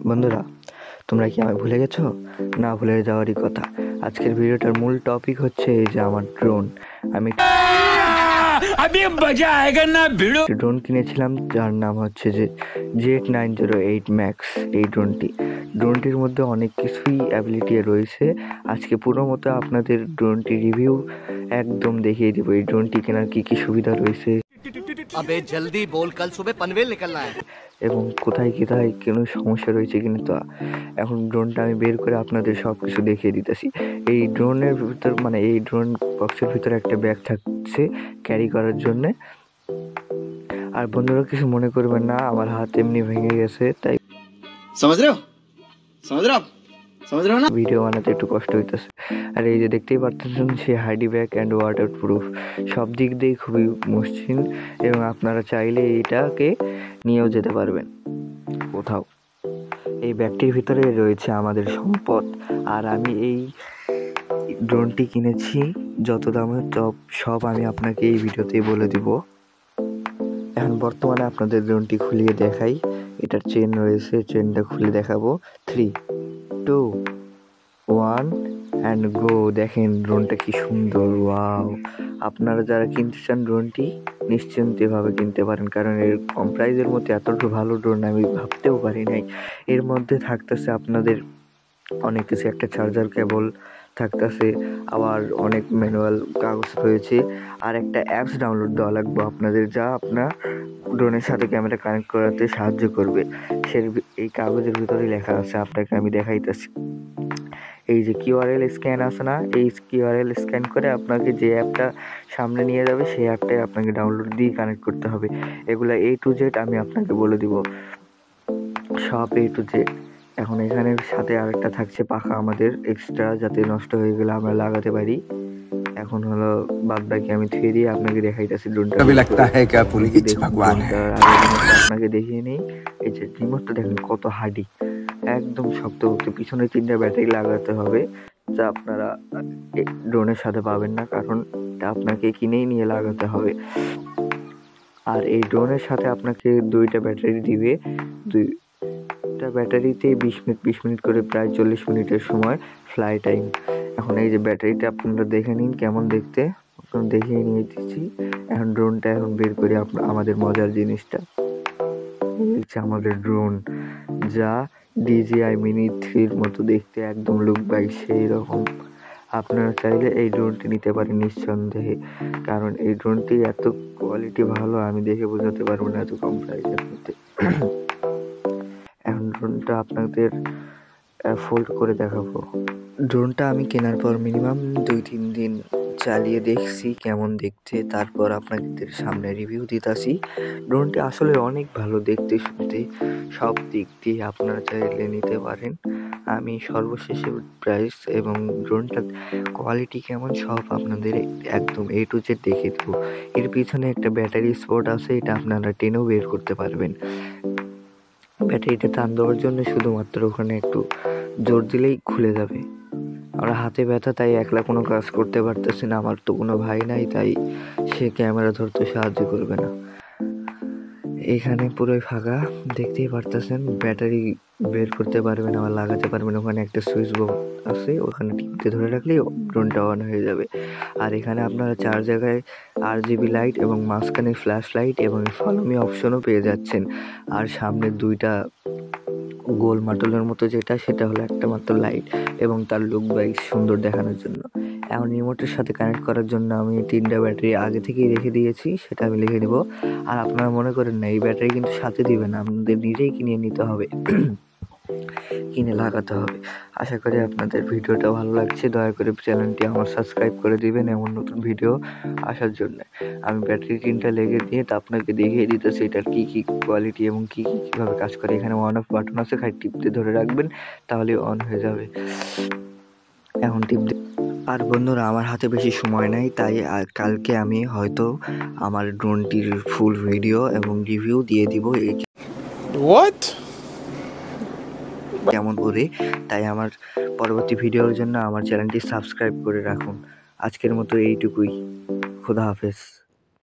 বন্ধুরা, তোমরা কি আমায় ভুলে গেছো? না ভুলে যাওয়ারই কথা। আজকের ভিডিওটার মূল টপিক হচ্ছে এই যে আমার ড্রোন। আমি ড্রোন কিনেছিলাম যার নাম হচ্ছে যে Z908 ম্যাক্স। এই ড্রোনটির মধ্যে অনেক কিছুই অ্যাবিলিটি রয়েছে। আজকে পুরো মতো আপনাদের ড্রোনটি রিভিউ একদম দেখিয়ে দিব। এই ড্রোনটি কেনার কি কি সুবিধা রয়েছে, अबे जल्दी बोल, कल सुबह पनवेल निकलना है। এবং কোথায় কোনো সমস্যা রয়েছে কিনা। তো এখন ড্রোনটা আমি বের করে আপনাদের সব কিছু দেখিয়ে দিতেছি। এই ড্রোনের ভিতর এই ড্রোন বক্সের ভিতরে একটা ব্যাগ থাকছে ক্যারি করার জন্যে। আর বন্ধুরা কিছু মনে করবেন না, আমার হাত এমনি ভেঙে গেছে, তাই समझ रहे हो ना? ভিডিও বানাতে একটু কষ্ট হইতেছে। আর এই যে দেখতেই পাচ্ছেন, সে হাইডি ব্যাগ অ্যান্ড ওয়াটার প্রুফ, সব দিক দিয়ে খুবই মসৃণ, এবং আপনারা চাইলে এটাকে নিয়েও যেতে পারবেন কোথাও। এই ব্যাগটির ভিতরে রয়েছে আমাদের সম্পদ। আর আমি এই ড্রোনটি কিনেছি যত দামে সব আমি আপনাকে এই ভিডিওতেই বলে দিব। এখন বর্তমানে আপনাদের ড্রোনটি খুলিয়ে দেখাই। এটার চেন রয়েছে, চেনটা খুলে দেখাবো। 3, 2, 1 অ্যান্ড গো। দেখেন ড্রোনটা কি সুন্দর, ওয়াও! আপনারা যারা কিনতে চান ড্রোনটি নিশ্চিন্তভাবে কিনতে পারেন, কারণ এর কম প্রাইসের মধ্যে এতটা ভালো ড্রোন আমি ভাবতেও পারি নাই। এর মধ্যে থাকতেছে আপনাদের অনেক কিছু, একটা চার্জার কেবল থাকতেছে, আবার অনেক ম্যানুয়াল কাগজ রয়েছে, আর একটা অ্যাপস ডাউনলোড দেওয়া লাগবে আপনাদের, যা আপনার ড্রোনের সাথে ক্যামেরা কানেক্ট করাতে সাহায্য করবে। এই কাগজের ভিতরে লেখা আছে, আপনাকে আমি দেখাইতেছি। এই যে কিউআরএল স্ক্যান আছে না, এই কিউআরএল স্ক্যান করে আপনাকে যে অ্যাপটা সামনে নিয়ে যাবে সেই অ্যাপটাই আপনাকে ডাউনলোড দিয়ে কানেক্ট করতে হবে। এগুলা A to Z আমি আপনাকে বলে দিব, সব A to Z। এখন এখানে সাথে আরেকটা থাকছে পাখা আমাদের এক্সট্রা, যাতে নষ্ট হয়ে গেলে আমরা লাগাতে পারি। এখন হলো বাদ বাকি আমি থুয়ে দিয়ে আপনাকে দেখাইতেছি ড্রোনটা। আপনাকে দেখিয়ে নেই। এই যে রিমোটটা দেখেন কত হার্ডি, একদম শক্ত। পিছনে 3টা ব্যাটারি লাগাতে হবে, যা আপনারা ড্রোনের সাথে পাবেন না, কারণ এটা আপনাকে কিনেই নিয়ে লাগাতে হবে। আর এই ড্রোনের সাথে আপনাকে 2টা ব্যাটারি দিবে। 2টা ব্যাটারিতে 20 মিনিট করে, প্রায় 40 মিনিটের সময় ফ্লাই টাইম। এখন এই যে ব্যাটারিটা আপনারা দেখে নিন কেমন দেখতে, দেখিয়ে নিয়ে দিচ্ছি। এখন ড্রোনটা বের করি, আমাদের মজার জিনিসটা। হচ্ছে আমাদের ড্রোন, যা DJI Mini 3 মতো দেখতে, একদম লুক বাই সেই রকম। আপনারা চাইলে এই ড্রোনটি নিতে পারেন নিঃসন্দেহে, কারণ এই ড্রোনটি এত কোয়ালিটি ভালো আমি দেখে বোঝাতে পারবো না এত কম প্রাইসের মধ্যে। এখন ড্রোনটা আপনাদের ফোল্ড করে দেখাবো। ড্রোনটা আমি কেনার পর মিনিমাম 2-3 দিন চালিয়ে দেখছি কেমন দেখতে, তারপর আপনাদের সামনে রিভিউ দিতেছি। ড্রোনটি আসলে অনেক ভালো দেখতে, শুনতে, সব দিক দিয়ে আপনারা চাইলে নিতে পারেন। আমি সর্বশেষে প্রাইস এবং ড্রোনটার কোয়ালিটি কেমন সব আপনাদের একদম A to Z দেখিয়ে দেবো। এর পিছনে একটা ব্যাটারি স্পট আছে, এটা আপনারা টেনেও বের করতে পারবেন। ব্যাটারিটা টান দেওয়ার জন্য শুধুমাত্র ওখানে একটু জোর দিলেই খুলে যাবে। আমার হাতে ব্যথা, তাই একলা কোনো কাজ করতে পারতেছি না। আমার তো কোনো ভাই নাই, তাই সে ক্যামেরা ধরতে সাহায্য করবে না। এখানে পুরোই ফাঁকা, দেখতেই পারতেছেন। ব্যাটারি বের করতে পারবেন, আবার লাগাতে পারবেন। ওখানে একটা সুইচ বোর্ড আছে, ওখানে টিপতে ধরে রাখলেই ড্রোনটা অন হয়ে যাবে। আর এখানে আপনারা 4 জায়গায় RGB লাইট এবং মাঝখানে ফ্ল্যাশ লাইট এবং ফলো মি অপশনও পেয়ে যাচ্ছেন। আর সামনে 2টা গোল মাটলের মতো যেটা, সেটা হলো একটা মাত্র লাইট, এবং তার লুক বাইক সুন্দর দেখানোর জন্য। এখন রিমোটের সাথে কানেক্ট করার জন্য আমি 3টা ব্যাটারি আগে থেকেই রেখে দিয়েছি, সেটা আমি লিখে দেবো। আর আপনারা মনে করেন না, এই ব্যাটারি কিন্তু সাথে দিবেন, আপনাদের নিজেই কিনে নিতে হবে, কিনে লাগাতে হবে। আশা করি আপনাদের ভিডিওটা ভালো লাগছে। দয়া করে চ্যানেলটি আমার সাবস্ক্রাইব করে দিবেন এমন নতুন ভিডিও আসার জন্য। আমি ব্যাটারি 3টা লেগে দিয়ে আপনাকে দেখিয়ে দিতেছি এটার কি কি কোয়ালিটি এবং কিভাবে কাজ করে। এখানে অন অফ বাটন আছে, খালি টিপতে ধরে রাখবেন, তাহলে অন হয়ে যাবে। এখন টিপতে। আর বন্ধুরা, আমার হাতে বেশি সময় নাই, তাই কালকে আমি হয়তো আমার ড্রোনটির ফুল ভিডিও এবং রিভিউ দিয়ে দিব কেমন করে। তাই আমার পরবর্তী ভিডিওর জন্য আমার চ্যানেলটি সাবস্ক্রাইব করে রাখুন। আজকের মতো এইটুকুই। খোদা হাফেজ।